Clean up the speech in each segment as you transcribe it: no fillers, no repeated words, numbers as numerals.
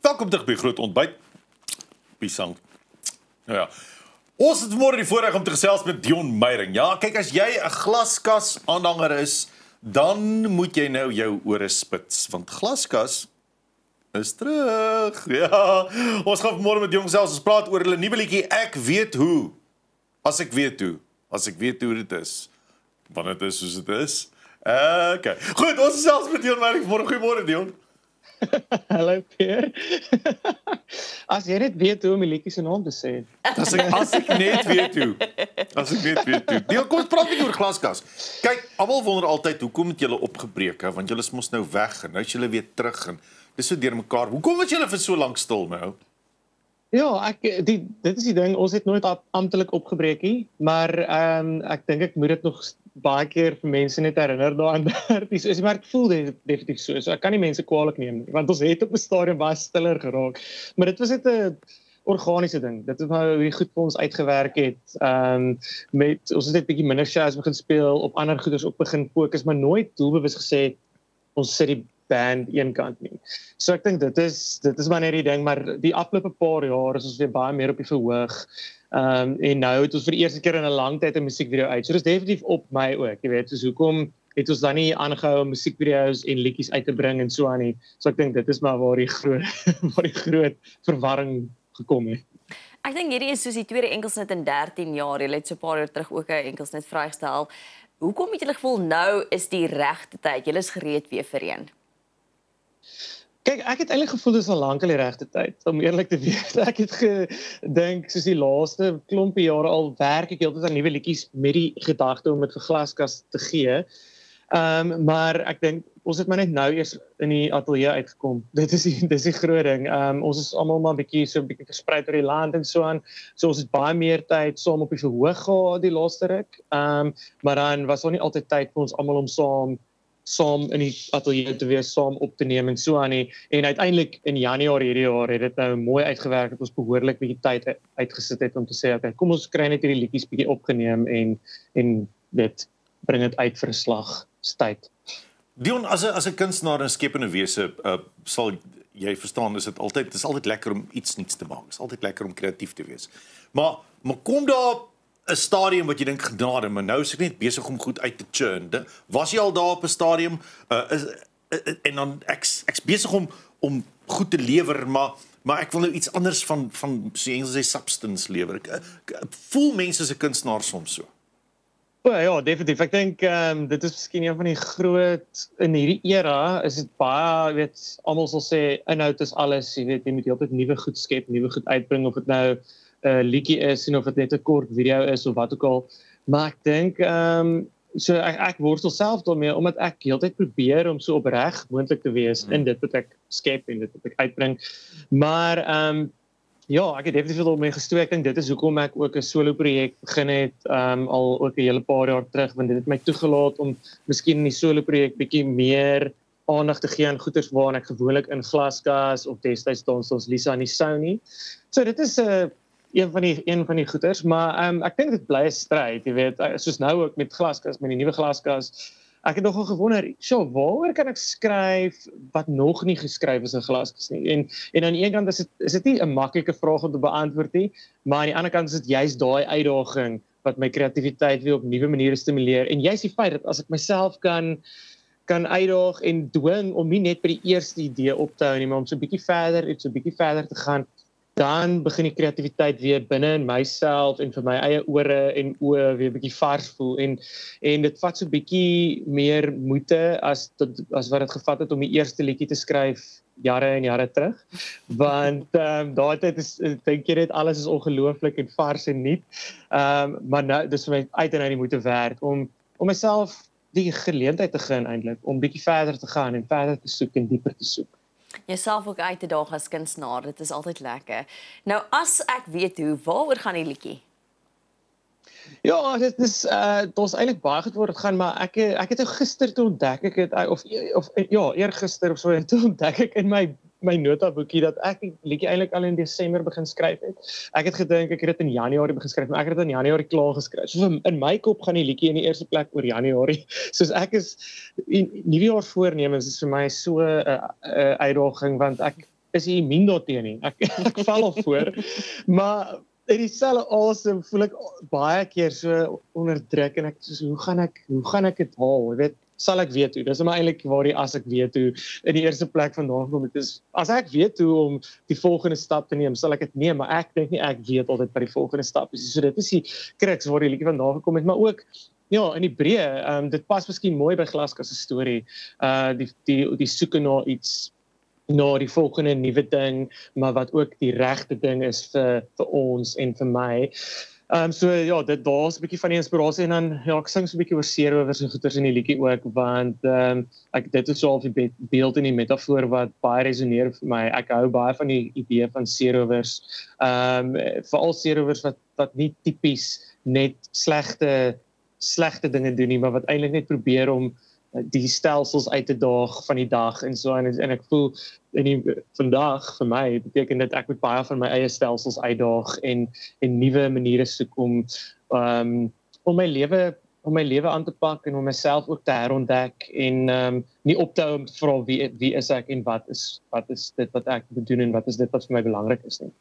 Welkom terug by Groot Ontbyt. Pisang. Nou ja. Ons het vanmôre die voorreg om te gesels met Dion Meyering. Ja, kyk, as jy 'n glaskas aanhanger is, dan moet jy nou jou ore spits, want glaskas is terug. Ja, ons gaan vanmôre met Dion gesels, ons praat oor hulle nuwe liedjie Ek weet hoe. As ek weet hoe dit is. Want dit is soos dit is. Okay. Goed, ons gesels met Dion Meyering vanmôre. Goeiemôre Dion. Hallo Pierre. As jy net weet hoe om die liedjie se naam te sê. As ek net weet hoe. Dion, kom ons praat 'n bietjie oor glaskas. Kyk, almal wonder altyd hoekom het julle opgebreek, hè? Want julle is mos nou weg en nou is julle weer terug en dis so deurmekaar. Hoekom was julle vir so lank stil nou? Ja, dit is die ding, ons het nooit amptelik opgebreek nie, maar ek dink ek moet dit nog baie keer vir mense net herinner daaraan. Maar ek voel definitief so ek kan nie mense kwaadlik neem nie, want ons het op 'n stadium baie stiller geraak. Maar dit was net 'n organiese ding. Dit is nou hoe goed vir ons uitgewerk het. Ons het net 'n bietjie minder shows begin speel, op ander goeders ook begin fokus, maar nooit doelbewus gesê ons sit die band een kant nie. So ek dink dit is maar net die ding, maar die afgelope paar jaar is ons weer baie meer op die verhoog. En nou het ons vir die eerste keer in 'n lang tyd 'n musiekvideo uit. So dis definitief op my ook, jy weet, soos hoekom het ons dan nie aangehou om musiekvideo's en liedjies uit te bring en so aan nie. So ek dink dit is maar waar die groot verwarring gekom het. Ek dink hierdie is soos die tweede Engelsnet in 13 jaar. Jy het so 'n paar jaar terug ook 'n Engelsnet vrygestel. Hoekom het julle gevoel nou is die regte tyd? Julle is gereed weer vir een? Kyk, ek het eintlik gevoel dis al lank al die regte tyd, om eerlik te wees. Ek het gedink, soos die laaste klompie jare al werk ek heeltyd aan nuwe liedjies met die gedagte om dit vir glaskas te gee. Maar ek dink ons het maar net nou eers in die ateljee uitgekom. Dis die groot ding. Ons is almal maar 'n bietjie versprei oor die land en so aan. So ons het baie meer tyd saam op die verhoog gehad die laaste ruk. Maar dan was daar nie altyd tyd vir ons almal om saam in die ateljee te wees, saam op te neem en so aan nie. En uiteindelik in Januarie hierdie jaar het dit nou mooi uitgewerk dat ons behoorlik bietjie tyd uitgesit het om te sê, okay, kom ons kry net hierdie liedjies bietjie opgeneem en dit bring dit uit vir 'n slagtyd. Dion, as 'n kunstenaar en skepende wese, sal jy verstaan, dis altyd lekker om iets nuuts te maak. Dis altyd lekker om kreatief te wees. Maar kom daar 'n stadium wat jy dink genade, maar nou is ek net besig om goed uit te churn. Was jy al daar op 'n stadium en dan ek's besig om goed te lewer, maar ek wil nou iets anders van so Engels sê substance lewer. Voel mense as 'n kunstenaar soms so? Ja, definitief. Ek dink dit is miskien een van die groot in hierdie era is dit baie, weet, almal sal sê inhoud is alles, jy weet, jy moet heeltyd nuwe goed skep, nuwe goed uitbring, of dit nou 'n liedjie is en of dit net 'n kort video is of wat ook al. Maar ek dink so ek worstel self daarmee omdat ek heeltyd probeer om so opreg moontlik te wees in dit wat ek skep en dit wat ek uitbring. Maar ja, ek het definitief daarmee gestoei. Ek dink dit is hoekom ek ook 'n solo projek begin het al ook 'n hele paar jaar terug, want dit het my toegelaat om miskien in die solo projek bietjie meer aandag te gee aan goeders waaraan ek gewoonlik in glaskas of destyds ons Lisa en die Sou nie. So dit is een van die goeders, maar ek dink dit bly 'n stryd, jy weet, soos nou ook met glaskas, met die nuwe glaskas. Ek het nogal gewonder, waaroor kan ek skryf wat nog nie geskryf is in glaskas nie? En aan die een kant is dit nie 'n maklike vraag om te beantwoord nie, maar aan die ander kant is dit juist daai uitdaging wat my kreatiwiteit weer op nuwe maniere stimuleer. En juist die feit dat as ek myself kan uitdaag en dwing om nie net by die eerste idee op te hou nie, maar om so 'n bietjie verder te gaan, dan begin die kreatiwiteit weer binne in myself en vir my eie ore en oë weer bietjie vars voel en dit vat so bietjie meer moeite as wat dit gevat het om die eerste liedjie te skryf jare en jare terug, want daai tyd dink jy net alles is ongelooflik en vars en nuut, maar nou dis vir my uit en uit die moeite werd om myself die geleentheid te gee eintlik om bietjie verder te gaan en verder te soek en dieper te soek. Jouself ook uit te daag as kunstenaar, dit is altyd lekker. Nou, as ek weet hoe, waaroor gaan die liedjie? Ja, dit is daar's eintlik baie goed oor dit gaan, maar ek het gister toe ontdek ek het eergister of so toe ontdek ek in my notaboekie dat ek die liedjie eintlik al in Desember begin skryf het. Ek het gedink ek het dit in Januarie begin skryf, maar ek het dit in Januarie klaar geskryf. So in my kop gaan die liedjie in die eerste plek oor Januarie. Soos nuwejaar voornemens is vir my so 'n uitdaging, want ek is jy immuun daarteen nie. Ek val al voor. Maar in dieselfde asem voel ek baie keer so onder druk en ek soos hoe gaan ek dit haal? Jy weet, sal ek weet hoe. Dis maar eintlik waar die as ek weet hoe in die eerste plek vandaan kom. Dit is as ek weet hoe om die volgende stap te neem, sal ek dit neem, maar ek dink nie ek weet altyd by die volgende stap is. So dit is die crux waar die liedjie vandaan gekom het, maar ook ja, in die breë, dit pas miskien mooi by Glaskas se storie. Die soeke na iets, na die volgende nuwe ding, maar wat ook die regte ding is vir ons en vir my. So ja, daar is 'n bietjie van die inspirasie en dan ja, ek sing so 'n bietjie oor seerowers en goeters in die liedjie ook, want dit is so half die beeld en die metafoor wat baie resoneer vir my. Ek hou baie van die idee van seerowers, veral seerowers wat nie tipies net slegte dinge doen nie, maar wat eintlik net probeer om die stelsels uit te daag van die dag en so en ek voel vandag vir my beteken dit ek moet baie van my eie stelsels uitdaag en nuwe maniere soek om my lewe aan te pak en om myself ook te herontdek en nie op te hou om te vra wie is ek en wat is dit wat ek moet doen en wat is dit wat vir my belangrik is nie.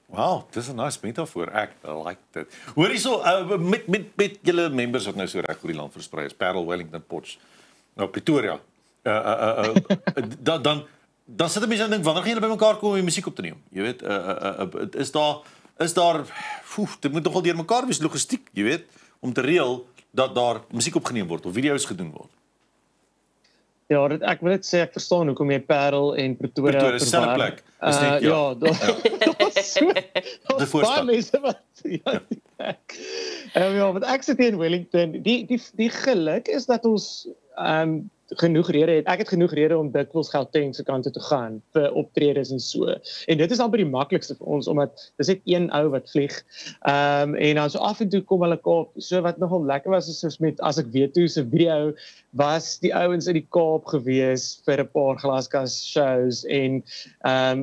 Wow, dis 'n nice metafoor. Ek like dit. Hoor hierso met julle members wat nou so reg oor die land versprei is, Parel, Wellington, Potch, nou Pretoria. Dan sit 'n mens en dink wanneer gaan julle bymekaar kom om musiek op te neem? Jy weet, is daar dit moet nogal deurmekaar wees logistiek, jy weet, om te reël dat daar musiek opgeneem word of video's gedoen word. Ja, ek wil net sê ek verstaan hoekom jy Parel en Pretoria Pretoria is dieselfde plek. Is net ja, daar's baie mense wat ja, want ek sit hier in Wellington. Die geluk is dat ons genoeg rede het. Ek het genoeg rede om dikwels Gauteng se kant toe gaan vir optredes en so. En dit is amper die maklikste vir ons omdat dis net een ou wat vlieg. En dan so af en toe kom hulle Kaap. So wat nogal lekker was is soos met as ek weet hoe se video was die ouens in die Kaap gewees vir 'n paar Glaskas shows en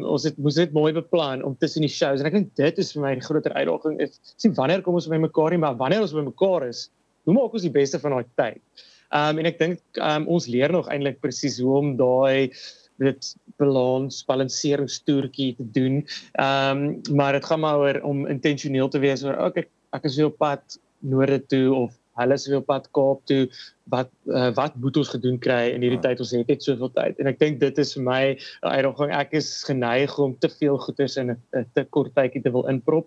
ons moes dit mooi beplan om tussen die shows en ek dink dit is vir my die groter uitdaging. Ek sien wanneer kom ons by mekaar nie, maar wanneer ons by mekaar is, hoe maak ons die beste van daai tyd? En ek dink ons leer nog eintlik presies hoe om dit balanseringstoertjie te doen. Maar dit gaan maar oor om intentioneel te wees oor ek is weer op pad noorde toe of hulle is weer op pad Kaap toe. Wat moet ons gedoen kry in hierdie tyd? Ons het net soveel tyd. En ek dink dit is vir my 'n uitdaging. Ek is geneig om te veel goeders in 'n te kort tydjie te wil inprop.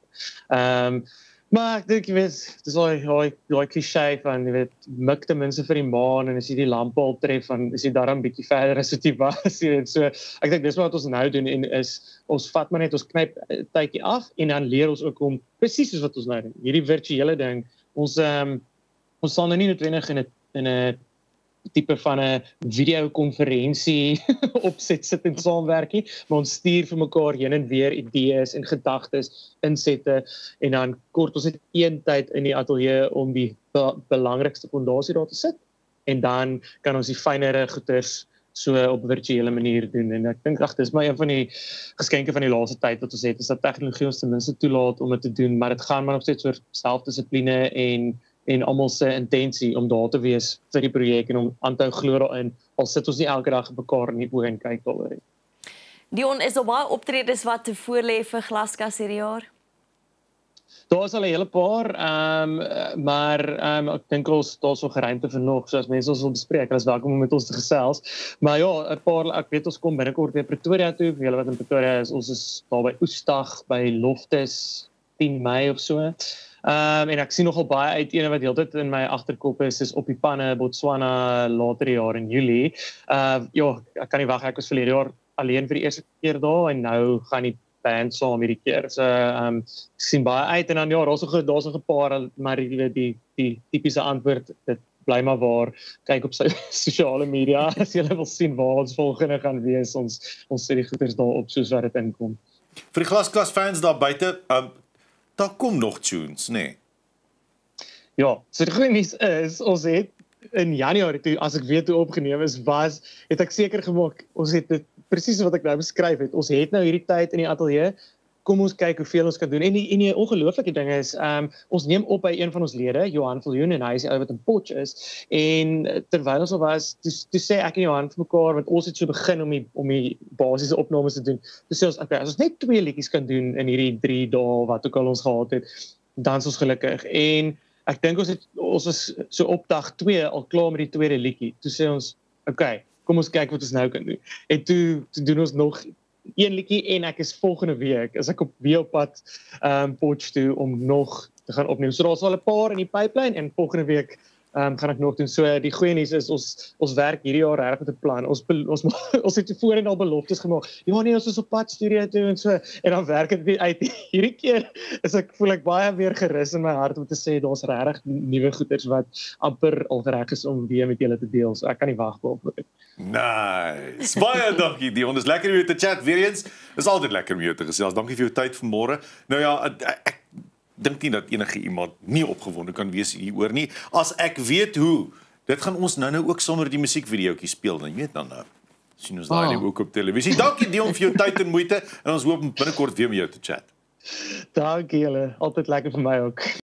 Maar ek dink jy weet, dis daai cliché van jy weet, mik ten minste vir die maan en as jy die lampe al tref dan is jy daarom bietjie verder as wat jy was. Jy weet, so ek dink dis wat ons nou doen en is ons vat maar net ons knyp 'n tydjie af en dan leer ons ook om presies soos wat ons nou doen. Hierdie virtuele ding, ons sal nou nie noodwendig in 'n tipe van 'n videokonferensie opset sit en saamwerk nie, maar ons stuur vir mekaar heen en weer idees en gedagtes, insette en dan kort ons net een tyd in die ateljee om die belangrikste fondasie daar te sit en dan kan ons die fynere goeders so op 'n virtuele manier doen en ek dink dis maar een van die geskenke van die laaste tyd wat ons het is dat tegnologie ons ten minste toelaat om dit te doen, maar dit gaan maar nog steeds oor selfdissipline en almal se intensie om daar te wees vir die projek en om aan te hou glo daarin, al sit ons nie elke dag op mekaar in die oë en kyk daaroor nie. Dion, is daar baie optredes wat te voorlê vir Glaskas hierdie jaar? Daar is al 'n hele paar, maar ek dink daar's nog ruimte vir nog, so as mense ons wil bespreek, hulle is welkom om met ons te gesels. Maar ja, 'n paar, ek weet ons kom binnekort weer Pretoria toe, vir julle wat in Pretoria is, ons is daar by Oesdag, by Loftus, 10 Mei of so. En ek sien nogal baie uit, ene wat heeltyd in my agterkop is op die panne Botswana later die jaar in Julie. Ja, ek kan nie wag, ek was verlede jaar alleen vir die eerste keer daar en nou gaan die band saam hierdie keer. So ek sien baie uit en dan ja, daar's nog 'n paar, maar die tipiese antwoord, dit bly maar waar. Kyk op sy sosiale media as jy wil sien waar ons volgende gaan wees. Ons sit die goeders daar op soos wat dit inkom. Vir die Glaskas fans daar buite, daar kom nog tunes, nee. Ja, so die goeie nuus is, ons het in Januarie toe, as ek weet hoe opgeneem is, het ek seker gemaak, ons het dit presies wat ek nou beskryf het. Ons het nou hierdie tyd in die ateljee, kom ons kyk hoeveel ons kan doen. En die ongelooflike ding is, ons neem op by een van ons lede, Johan Viljoen, en hy is die ou wat in Potch is. En terwyl ons al was, toe sê ek en Johan vir mekaar, want ons het so begin om die basiese opnames te doen. Toe sê ons, okay, as ons net 2 liedjies kan doen in hierdie 3 dae wat ook al ons gehad het, dan is ons gelukkig. En ek dink ons was so op dag 2 al klaar met die tweede liedjie. Toe sê ons, okay, kom ons kyk wat ons nou kan doen. En toe doen ons nog 1 liedjie en ek is volgende week, is ek weer op pad Potch toe om nog te gaan opneem. So daar's al 'n paar in die pipeline en volgende week gaan ek nog doen. So die goeie nuus is ons werk hierdie jaar reg met 'n plan. Ons het tevore al beloftes gemaak. Ja nee, ons is op pad studio toe en so en dan werk dit nie uit. Hierdie keer voel ek baie weer gerus in my hart om te sê daar's regtig nuwe goeders wat amper al reg is om weer met julle te deel. So ek kan nie wag daarvoor nie. Nice. Baie dankie Dion. Dis lekker om jou te chat weer eens. Is altyd lekker om jou te gesels. Dankie vir jou tyd vanmôre. Nou ja, ek dink nie dat enige iemand nie opgewonde kan wees hieroor nie. As ek weet hoe, dit gaan ons nou ook sommer die musiekvideoetjie speel, dan jy weet dan sien ons daai ook op televisie. Dankie Dion vir jou tyd en moeite en ons hoop binnekort weer met jou te chat. Dankie julle, altyd lekker vir my ook.